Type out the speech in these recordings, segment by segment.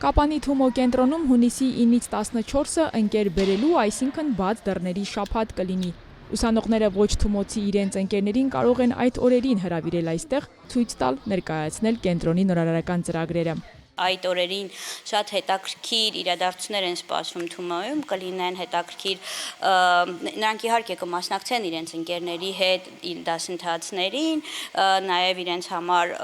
Կապանի Թումո կենտրոնում հունիսի 9-ից 14-ը ընկեր բերելու, այսինքն բաց դռների շաբաթ կլինի։ Ուսանողները ոչ թումոցի իրենց ընկերներին կարող են այդ օրերին հրավիրել այստեղ, ցույց տալ, ներկայացնել կենտրոնի նորարարական ծրագրերը։ Այդ օրերին շատ հետաքրքիր իրադարձություններ են սպասվում Թումոյում, կլինեն հետաքրքիր, նրանք իհարկե կմասնակցեն իրենց ընկերների հետ դասընթացներին, նաև իրենց համար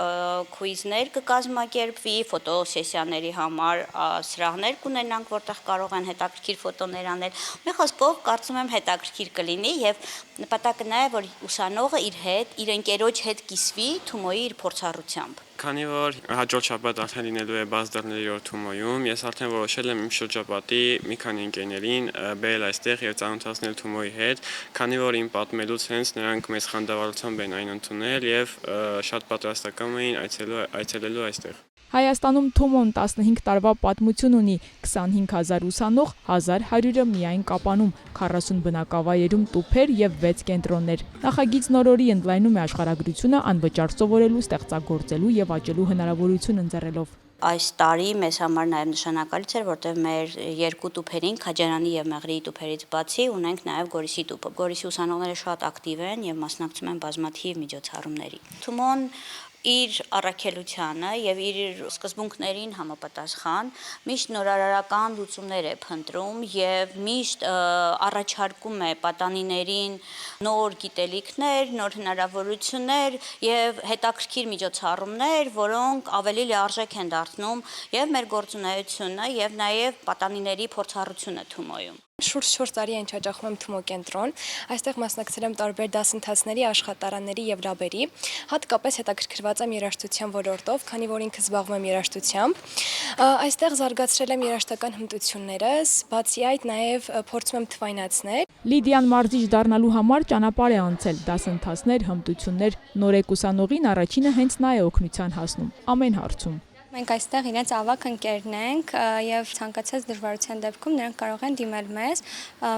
քուիզներ կկազմակերպվի, ֆոտոսեսիաների համար սրահներ կունենանք, որտեղ կարող են հետաքրքիր ֆոտոներ անել։ Մի խոսքով, կարծում եմ հետաքրքիր կլինի եւ նպատակը նա է, որ ուսանողը իր հետ, իր ընկերոջ հետ կիսվի Թումոյի իր փորձառությամբ։ Քանի որ հաջորդ շաբաթ արդեն լինելու է բաց դռների օր Թումոյում, ես արդեն որոշել եմ իմ շրջապատի մի քանի ընկերներին բերել այստեղ եւ ծանոթացնել Թումոյի հետ, քանի որ իմ պատմելուց հենց նրանք մեծ խանդավառությամբ են այն ընդունել եւ շատ պատրաստական էին այցելելու այստեղ։ Հայաստանում Թումոն 15 տարվա պատմություն ունի, 25,000 ուսանող, 1100-ը միայն Կապանում, 40 բնակավայրերում տուփեր եւ 6 կենտրոններ։ Նախագիծ նորորի ընդլայնում է աշխարհագրությունը անվճար սովորելու, ստեղծագործելու եւ աճելու հնարավորություն ընձեռելով։ Այս տարի մեզ համար նաև նշանակալից էր, որտեղ մեր երկու տուփերին, Քաջարանի եւ Մեղրիի տուփերից բացի, ունենք նաև Գորիսի տուփը։ Գորիսի ուսանողները շատ ակտիվ են եւ մասնակցում են բազմաթիվ միջոցառումների։ Թումոն իր առաքելությանը եւ իր սկզբունքներին համապատասխան միշտ նորարարական լուծումներ է փնտրում եւ միշտ առաջարկում է պատանիներին նոր գիտելիքներ, նոր հնարավորություններ եւ հետաքրքիր միջոցառումներ, որոնք ավելի լիարժեք են դարձնում եւ մեր գործունեությունը եւ նաեւ պատանիների փորձառությունը Թումոյում։ Շուրջ 4 տարի են հաճախում եմ Թումո կենտրոն, այստեղ մասնակցել եմ տարբեր դասընթացների, աշխատարանների եւ լաբերի, հատկապես հետաքրքրված եմ երաժշտության ոլորտով, քանի որ ինքս զբաղվում եմ երաժշտությամբ։ Այստեղ զարգացրել եմ երաժշտական հմտություններս, բացի այդ նաեւ փորձում եմ թվայնացնել։ Լիդիան մարզիչ դառնալու համար ճանապարհ է անցել, դասընթացներ, հմտություններ, նորեկ ուսանողին առաջինը հենց նա է օգնության հասնում ամեն հարցում։ Մենք այստեղ իրենց ավակ ընկերն ենք եւ ցանկացած դժվարության դեպքում նրանք կարող են դիմել մեզ։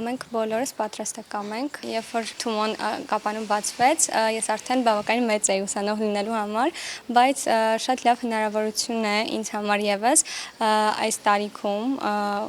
Մենք բոլորս պատրաստակամ ենք։ Երբ որ Թումոն Կապանում բացվեց, ես արդեն բավականին մեծ էի ուսանող լինելու համար, բայց շատ լավ հնարավորություն է ինձ համար եւս այս տարիքում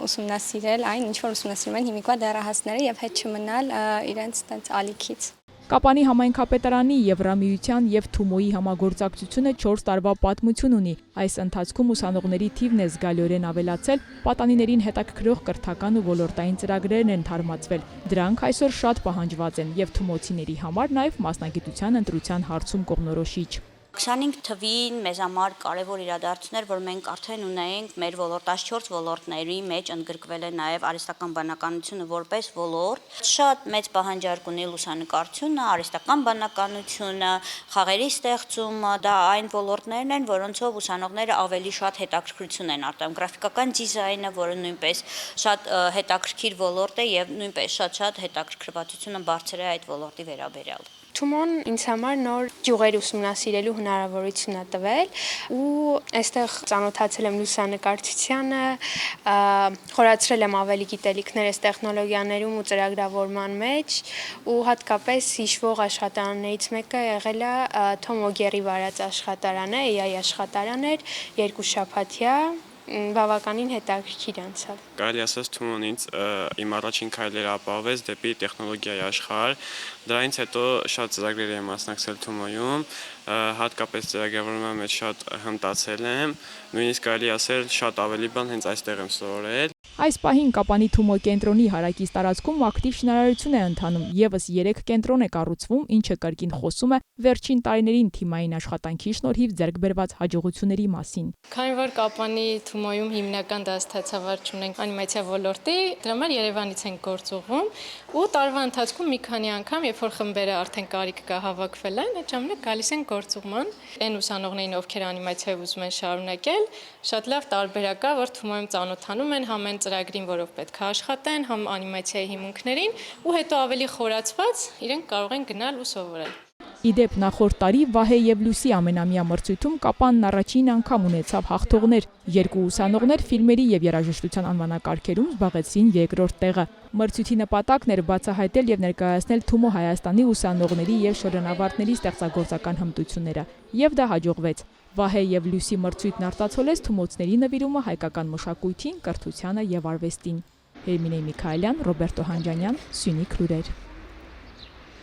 ուսումնասիրել այն, ինչ որ ուսումնասիրում են հիմիկվա դեռահասները եւ հետ չմնալ իրենց տենց ալիքից։ Կապանի համայնքապետարանի, Եվրամիության եւ Թումոյի համագործակցությունը 4 տարվա պատմություն ունի։ Այս ընթացքում ուսանողների թիվն է զգալիորեն ավելացել, պատանիներին հետաքրքրող կրթական ու ոլորտային ծրագրերն են թարմացվել։ Դրանք այսօր շատ պահանջված են եւ թումոցիների համար նաեւ մասնագիտության ընտրության հարցում կողմնորոշիչ։ 25 թվին մեզ համար կարևոր իրադարձություն էր, որ մենք արդեն ունենք մեր ոլորտ, 14 ոլորտների մեջ ընդգրկվել է նաև արհեստական բանականությունը որպես ոլորտ։ Շատ մեծ պահանջարկ ունի լուսանկարչությունը, արհեստական բանականությունը, խաղերի ստեղծումը, դա այն ոլորտներն են, որոնցով ուսանողները ավելի շատ հետաքրքրություն են արտանում։ Գրաֆիկական դիզայնը, որը նույնպես շատ հետաքրքիր ոլորտ է եւ նույնպես շատ հետաքրքրվածությունը բարձր է այդ ոլորտի վերաբերյալ։ Թումոն ինձ համար նոր ճյուղեր ուսումնասիրելու հնարավորություն է տվել ու այստեղ ծանոթացել եմ լուսանկարչությանը, խորացրել եմ ավելի գիտելիքներ այս տեխնոլոգիաներում ու ծրագրավորման մեջ ու հատկապես հիշվող աշխատարաններից մեկը եղել է Թոմո Գերի վարած աշխատարանը, AI աշխատարան էր, 2 շաբաթյա, բավականին հետաքրքիր անցավ։ Կարելի ասած Թումոն ինձ իմ առաջին քայլերը ապահովեց դեպի տեխնոլոգիայի աշխարհ։ Դրանից հետո շատ ծրագրեր եմ մասնակցել Թումոյում, հատկապես ծրագրավորման մեջ շատ հմտացել եմ, նույնիսկ կարելի ասել շատ ավելի բան հենց այստեղ եմ սովորել։ Այս պահին Կապանի Թումո կենտրոնի հարակից տարածքում ակտիվ շինարարություն է ընթանում, եւս 3 կենտրոն է կառուցվում, ինչը կրկին խոսում է վերջին տարիներին թիմային աշխատանքի շնորհիվ ձեռք բերված հաջողությունների մասին։ Քանի որ Կապանի Թումոյում հիմնական դասթացավար չունենք անիմացիա ոլորտի, դրա համար Երևանից են գործ ուղղում ու տարվա ընթացքում մի քանի անգամ, երբ որ խմբերը արդեն կարիք կա հավաքվել են, այդ ժամանակ գալիս են գործուղման։ Այն ուսանողներին, ովքեր անիմացիա ուզում են շարունակել, շատ լավ տարբերակ է, որ Թումոյում ծանոթանում են համ այն ծրագրին, որով պետք է աշխատեն, համ անիմացիայի հիմունքներին ու հետո ավելի խորացված իրենք կարող են գնալ ու սովորել։ Իդեպ նախորդ տարի Վահե եւ Լուսի ամենամյա մրցույթում Կապանն առաջին անգամ ունեցավ հաղթողներ։ 2 ուսանողներ ֆիլմերի եւ երաժշտության անվանակարգերում զբաղեցրին երկրորդ տեղը։ Մրցույթի նպատակն էր բացահայտել եւ ներկայացնել Թումո Հայաստանի ուսանողների եւ շրջանավարտների ստեղծագործական հմտությունները։ Եվ դա հաջողվեց։ Վահե եւ Լյուսի մրցույթն արտացոլեց թումոցների նվիրումը հայկական մշակույթին, կրթությանը եւ արվեստին։ Էրմինե Միքայելյան, Ռոբերտո Հանջանյան, Սյունիք լուրեր։